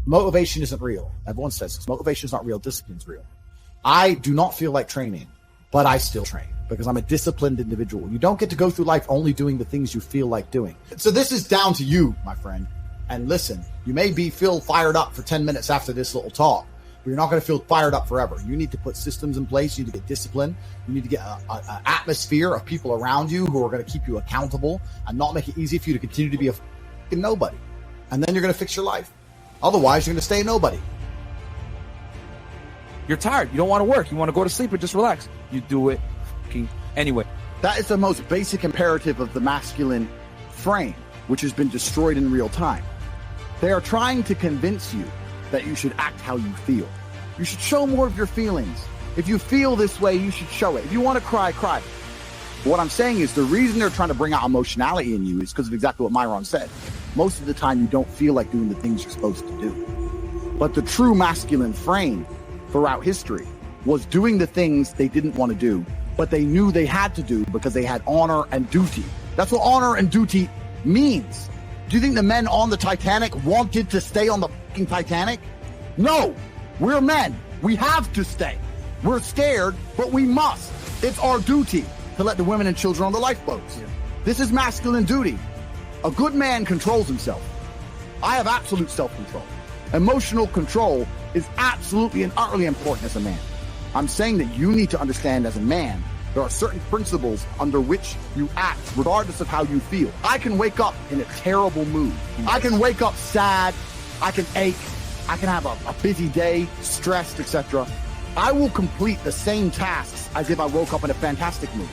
motivation isn't real. Everyone says this. Motivation is not real. Discipline's real. I do not feel like training, but I still train because I'm a disciplined individual. You don't get to go through life only doing the things you feel like doing. So this is down to you, my friend. And listen, you may feel fired up for 10 minutes after this little talk, but you're not going to feel fired up forever. You need to put systems in place. You need to get discipline. You need to get an atmosphere of people around you who are going to keep you accountable and not make it easy for you to continue to be a fucking nobody. And then you're going to fix your life. Otherwise, you're going to stay a nobody. You're tired. You don't want to work. You want to go to sleep and just relax. You do it anyway. That is the most basic imperative of the masculine frame, which has been destroyed in real time. They are trying to convince you that you should act how you feel. You should show more of your feelings. If you feel this way, you should show it. If you want to cry, cry. What I'm saying is the reason they're trying to bring out emotionality in you is because of exactly what Myron said. Most of the time, you don't feel like doing the things you're supposed to do. But the true masculine frame throughout history was doing the things they didn't want to do, but they knew they had to do because they had honor and duty. That's what honor and duty means. Do you think the men on the Titanic wanted to stay on the fucking Titanic? No, we're men. We have to stay. We're scared, but we must. It's our duty to let the women and children on the lifeboats. Yeah. This is masculine duty. A good man controls himself. I have absolute self-control. Emotional control is absolutely and utterly important as a man. I'm saying that you need to understand as a man, there are certain principles under which you act regardless of how you feel. I can wake up in a terrible mood. I can wake up sad. I can ache. I can have a busy day, stressed, etc. I will complete the same tasks as if I woke up in a fantastic mood.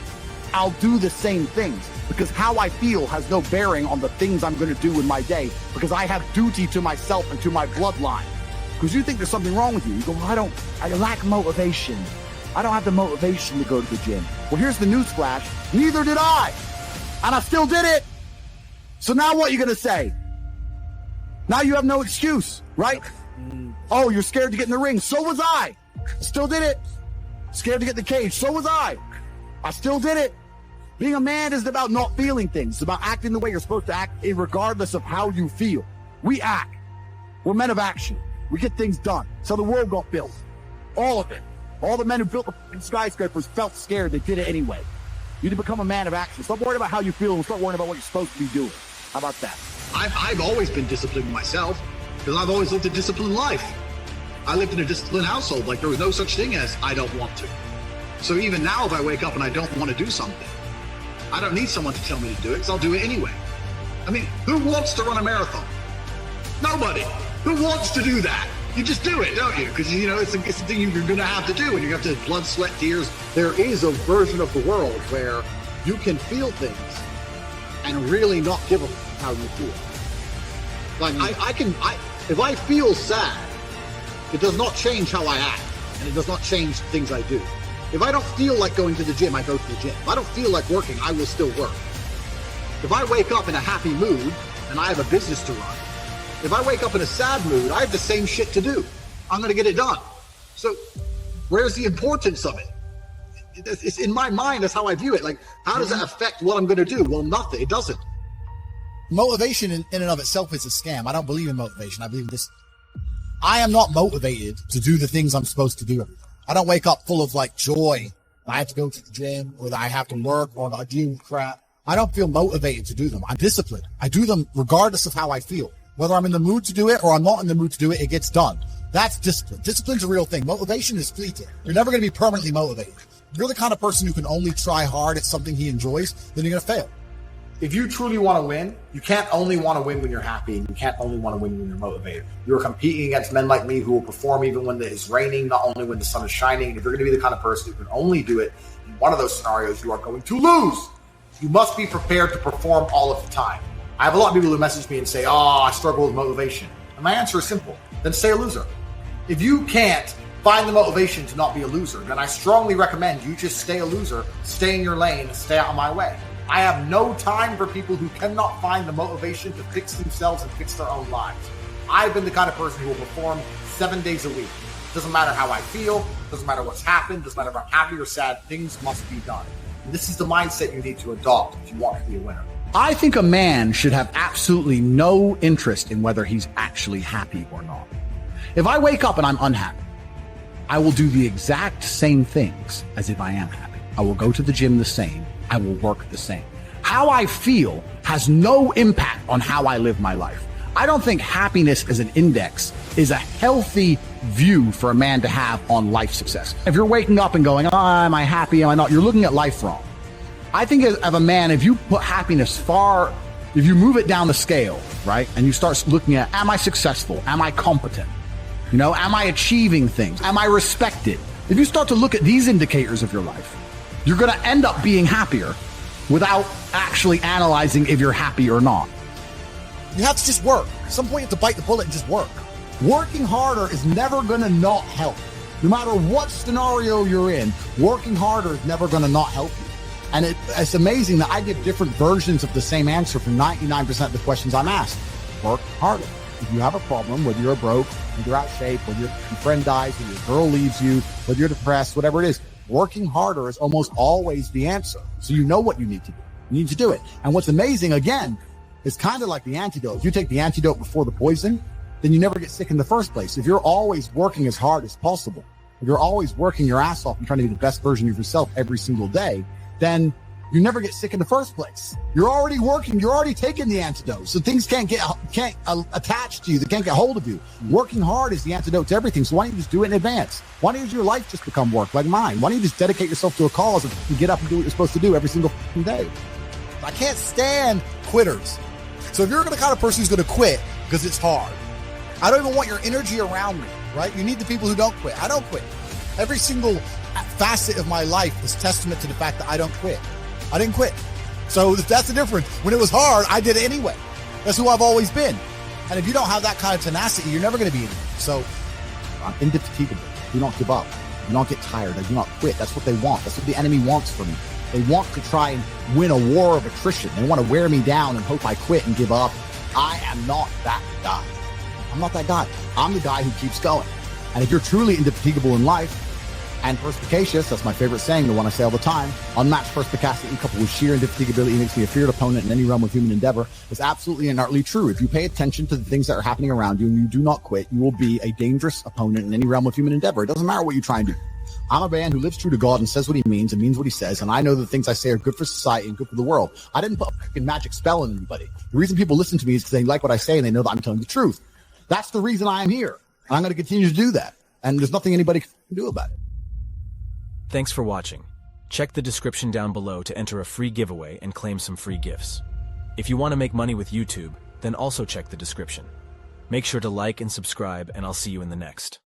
I'll do the same things because how I feel has no bearing on the things I'm going to do in my day because I have duty to myself and to my bloodline. Because you think there's something wrong with you. You go, well, I lack motivation. I don't have the motivation to go to the gym. Well, here's the news flash. Neither did I. And I still did it. So now what are you going to say? Now you have no excuse, right? Oh, you're scared to get in the ring. So was I. Still did it. Scared to get in the cage. So was I. I still did it. Being a man isn't about not feeling things. It's about acting the way you're supposed to act regardless of how you feel. We act. We're men of action. We get things done. So the world got built. All of it. All the men who built the skyscrapers felt scared. They did it anyway. You need to become a man of action. Stop worrying about how you feel and start worrying about what you're supposed to be doing. How about that? I've always been disciplined myself because I've always lived a disciplined life. I lived in a disciplined household. Like there was no such thing as I don't want to. So even now, if I wake up and I don't want to do something, I don't need someone to tell me to do it because I'll do it anyway. I mean, who wants to run a marathon? Nobody. Who wants to do that? You just do it, don't you? Because, you know, it's a thing you're going to have to do, and you have to blood, sweat, tears. There is a version of the world where you can feel things and really not give a how you feel. Like, if I feel sad, it does not change how I act, and it does not change things I do. If I don't feel like going to the gym, I go to the gym. If I don't feel like working, I will still work. If I wake up in a happy mood and I have a business to run, if I wake up in a sad mood, I have the same shit to do. I'm going to get it done. So where's the importance of it? It's in my mind. That's how I view it. Like, how does that affect what I'm going to do? Well, nothing. It doesn't. Motivation in and of itself is a scam. I don't believe in motivation. I believe in this. I am not motivated to do the things I'm supposed to do. I don't wake up full of like joy. I have to go to the gym or that I have to work or I do crap. I don't feel motivated to do them. I'm disciplined. I do them regardless of how I feel. Whether I'm in the mood to do it or I'm not in the mood to do it, it gets done. That's discipline. Discipline's a real thing. Motivation is fleeting. You're never going to be permanently motivated. If you're the kind of person who can only try hard at something he enjoys, then you're going to fail. If you truly want to win, you can't only want to win when you're happy, and you can't only want to win when you're motivated. You're competing against men like me who will perform even when it is raining, not only when the sun is shining. If you're going to be the kind of person who can only do it in one of those scenarios, you are going to lose. You must be prepared to perform all of the time. I have a lot of people who message me and say, I struggle with motivation. And my answer is simple. Then stay a loser. If you can't find the motivation to not be a loser, then I strongly recommend you just stay a loser, stay in your lane, and stay out of my way. I have no time for people who cannot find the motivation to fix themselves and fix their own lives. I've been the kind of person who will perform 7 days a week. Doesn't matter how I feel, doesn't matter what's happened, doesn't matter if I'm happy or sad, things must be done. And this is the mindset you need to adopt if you want to be a winner. I think a man should have absolutely no interest in whether he's actually happy or not. If I wake up and I'm unhappy, I will do the exact same things as if I am happy. I will go to the gym the same. I will work the same. How I feel has no impact on how I live my life. I don't think happiness as an index is a healthy view for a man to have on life success. If you're waking up and going, am I happy? Am I not? You're looking at life wrong. I think of a man, if you put happiness if you move it down the scale, right? And you start looking at, am I successful? Am I competent? Am I achieving things? Am I respected? If you start to look at these indicators of your life, you're going to end up being happier without actually analyzing if you're happy or not. You have to just work. At some point, you have to bite the bullet and just work. Working harder is never going to not help. No matter what scenario you're in, working harder is never going to not help you. And it's amazing that I give different versions of the same answer for 99% of the questions I'm asked. Work harder. If you have a problem, whether you're broke, whether you're out of shape, whether your friend dies, whether your girl leaves you, whether you're depressed, whatever it is, working harder is almost always the answer. So you know what you need to do. You need to do it. And what's amazing, again, is kind of like the antidote. If you take the antidote before the poison, then you never get sick in the first place. If you're always working as hard as possible, if you're always working your ass off and trying to be the best version of yourself every single day, then you never get sick in the first place. You're already working. You're already taking the antidote. So things can't attach to you. They can't get hold of you. Working hard is the antidote to everything. So why don't you just do it in advance? Why don't your life just become work like mine? Why don't you just dedicate yourself to a cause and get up and do what you're supposed to do every single day? I can't stand quitters. So if you're the kind of person who's going to quit because it's hard, I don't even want your energy around me, right? You need the people who don't quit. I don't quit. Every single facet of my life is testament to the fact that I don't quit. I didn't quit. So that's the difference. When it was hard, I did it anyway. That's who I've always been. And if you don't have that kind of tenacity, you're never going to be anything. So I'm indefatigable. Do not give up. Do not get tired. I do not quit. That's what they want. That's what the enemy wants from me. They want to try and win a war of attrition. They want to wear me down and hope I quit and give up. I am not that guy. I'm not that guy. I'm the guy who keeps going. And if you're truly indefatigable in life, and perspicacious, that's my favorite saying, the one I say all the time, unmatched perspicacity coupled with sheer indefatigability makes me a feared opponent in any realm of human endeavor, is absolutely and utterly true. If you pay attention to the things that are happening around you and you do not quit, you will be a dangerous opponent in any realm of human endeavor. It doesn't matter what you try and do. I'm a man who lives true to God and says what he means and means what he says, and I know the things I say are good for society and good for the world. I didn't put a fucking magic spell on anybody. The reason people listen to me is because they like what I say and they know that I'm telling the truth. That's the reason I am here. And I'm going to continue to do that. And there's nothing anybody can do about it. Thanks for watching. Check the description down below to enter a free giveaway and claim some free gifts. If you want to make money with YouTube, then also check the description. Make sure to like and subscribe, and I'll see you in the next.